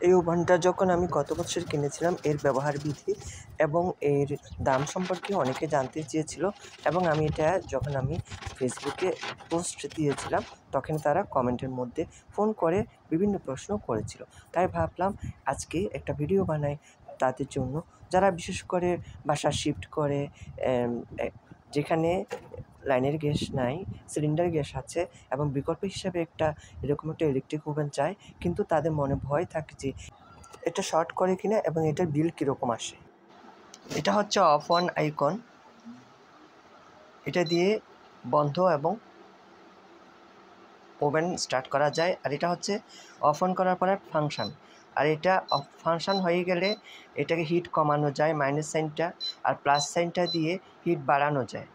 এই ওভেনটা যখন আমি গত বছর কিনেছিলাম এর ব্যবহার বিধি এবং এর দাম সম্পর্কে অনেকে জানতে চেয়েছিল এবং আমি এটা যখন আমি ফেসবুকে পোস্ট দিয়েছিলাম তখন তারা কমেন্টের মধ্যে ফোন করে বিভিন্ন প্রশ্ন করেছিল। তাই ভাবলাম আজকে একটা ভিডিও বানাই তাদের জন্য, যারা বিশেষ করে বাসা শিফট করে, যেখানে লাইনের গ্যাস নাই, সিলিন্ডার গ্যাস আছে এবং বিকল্প হিসাবে এরকম একটা ইলেকট্রিক ওভেন চায়, কিন্তু তাদের মনে ভয় থাকে যে এটা শর্ট করে কিনা এবং এটার বিল কীরকম আসে। এটা হচ্ছে অফ অন আইকন, এটা দিয়ে বন্ধ এবং ওভেন স্টার্ট করা যায়। আর এটা হচ্ছে অফ অন করার পরে ফাংশন, আর এটা অফ ফাংশন হয়ে গেলে এটাকে হিট কমানো যায় মাইনাস সাইনটা, আর প্লাস সাইনটা দিয়ে হিট বাড়ানো যায়।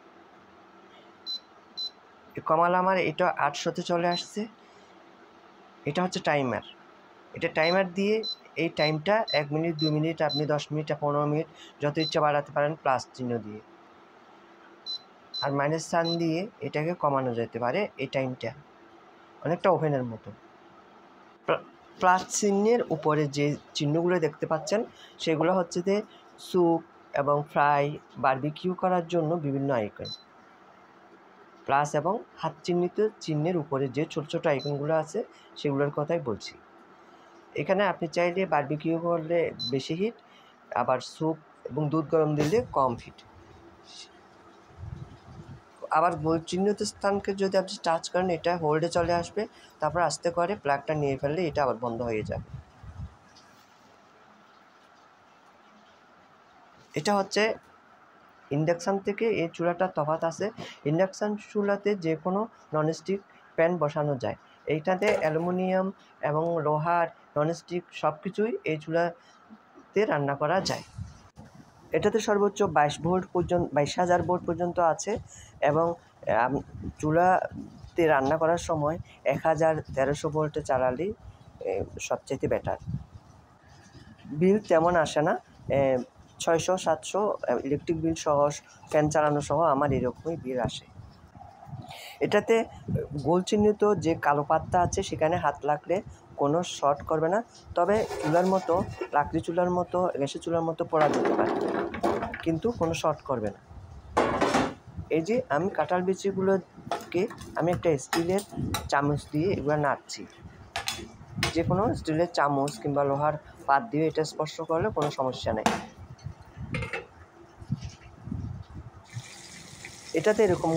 কমালাম আর এটা 800-তে চলে আসছে। এটা হচ্ছে টাইমার, এটা টাইমার দিয়ে এই টাইমটা 1 মিনিট 2 মিনিট আপনি 10 মিনিট 15 মিনিট যত ইচ্ছা বাড়াতে পারেন প্লাস চিহ্ন দিয়ে, আর মাইনাস সাইন দিয়ে এটাকে কমানো যেতে পারে। এই টাইমটা অনেকটা ওভেনের মতো। প্লাস চিহ্নের উপরে যে চিহ্নগুলো দেখতে পাচ্ছেন সেগুলো হচ্ছে যে স্যুপ এবং ফ্রাই বারবিকিউ করার জন্য বিভিন্ন আইকন। প্লাস এবং হাত চিহ্নিত চিহ্নের উপরে যে ছোট ছোট আইকনগুলো আছে সেগুলোর কথাই বলছি। এখানে আপনি চাইলে বারবিকিউ করলে বেশি হিট, আবার স্যুপ এবং দুধ গরম দিলে কম হিট। আবার গোল চিহ্নিত স্থানকে যদি আপনি টাচ করেন এটা হোল্ডে চলে আসবে, তারপর আস্তে করে প্লাগটা নিয়ে ফেললে এটা আবার বন্ধ হয়ে যাবে। এটা হচ্ছে ইন্ডাকশান থেকে এই চুলাটার তফাৎ আছে। ইন্ডাকশান চুলাতে যে কোনো ননস্টিক প্যান বসানো যায়, এইটাতে অ্যালুমিনিয়াম এবং লোহার ননস্টিক সব কিছুই এই চুলাতে রান্না করা যায়। এটাতে সর্বোচ্চ 22,000 ভোল্ট পর্যন্ত আছে এবং চুলাতে রান্না করার সময় 1,1300 ভোল্টে চালালেই সবচাইতে বেটার। বিল তেমন আসে না, 600-700 ইলেকট্রিক বিল সহ, ফ্যান চালানো সহ আমার এরকমই বিল আসে। এটাতে গোল চিহ্নিত যে কালো পাতটা আছে সেখানে হাত লাগলে কোনো শর্ট করবে না, তবে চুলার মতো লাকড়ি চুলার মতো গ্যাসের চুলার মতো পড়া যেতে পারে, কিন্তু কোনো শর্ট করবে না। এই যে আমি কাঁঠাল বিচিগুলোকে আমি একটা স্টিলের চামচ দিয়ে এগুলো নাড়ছি। যে কোনো স্টিলের চামচ কিংবা লোহার পাত দিয়ে এটা স্পর্শ করলে কোনো সমস্যা নেই। এটাতে এরকম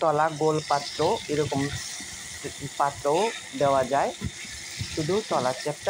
তলা গোল পাত্র, এরকম পাত্রও দেওয়া যায়, শুধু তলার চ্যাপটা